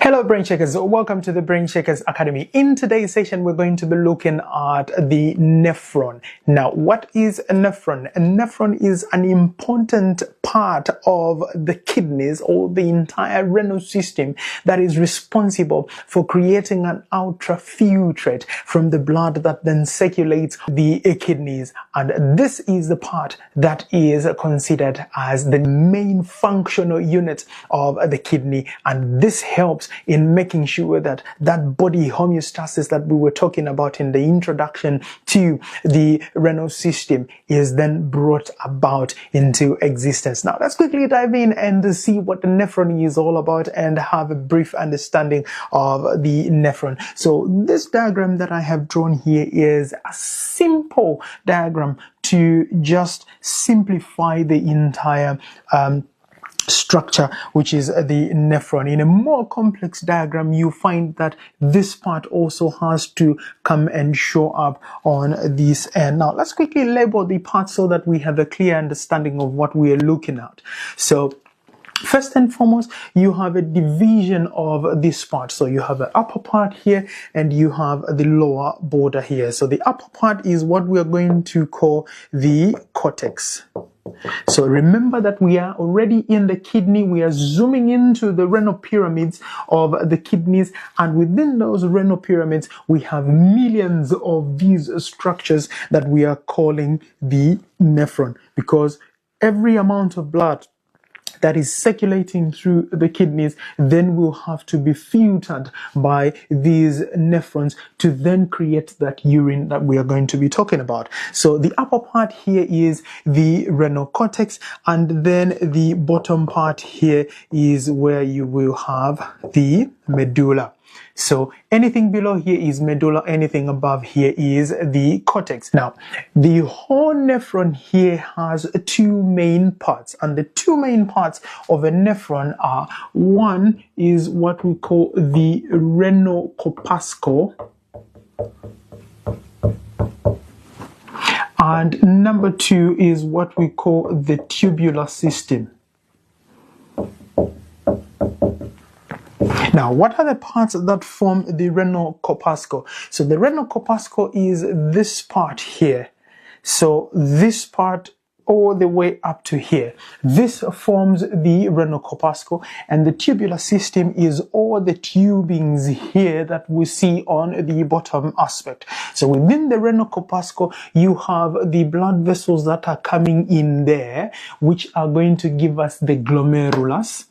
Hello Brain Shakers, welcome to the Brain Shakers Academy. In today's session, we're going to be looking at the nephron. Now, what is a nephron? A nephron is an important part of the kidneys or the entire renal system that is responsible for creating an ultrafiltrate from the blood that then circulates the kidneys. And this is the part that is considered as the main functional unit of the kidney, and this helps in making sure that that body homeostasis that we were talking about in the introduction to the renal system is then brought about into existence. Now let's quickly dive in and see what the nephron is all about and have a brief understanding of the nephron. So this diagram that I have drawn here is a simple diagram to just simplify the entire structure, which is the nephron. In a more complex diagram, you find that this part also has to come and show up on this end. Now let's quickly label the parts so that we have a clear understanding of what we are looking at. So first and foremost, you have a division of this part. So you have the upper part here and you have the lower border here. So the upper part is what we are going to call the cortex. So remember that we are already in the kidney. We are zooming into the renal pyramids of the kidneys, and within those renal pyramids we have millions of these structures that we are calling the nephron, because every amount of blood that is circulating through the kidneys then will have to be filtered by these nephrons to then create that urine that we are going to be talking about. So the upper part here is the renal cortex, and then the bottom part here is where you will have the medulla. So anything below here is medulla, anything above here is the cortex. Now, the whole nephron here has two main parts, and the two main parts of a nephron are, one is what we call the renal corpuscle, and number two is what we call the tubular system. Now, what are the parts that form the renal corpuscle? So the renal corpuscle is this part here. So this part all the way up to here. This forms the renal corpuscle, and the tubular system is all the tubings here that we see on the bottom aspect. So within the renal corpuscle, you have the blood vessels that are coming in there, which are going to give us the glomerulus.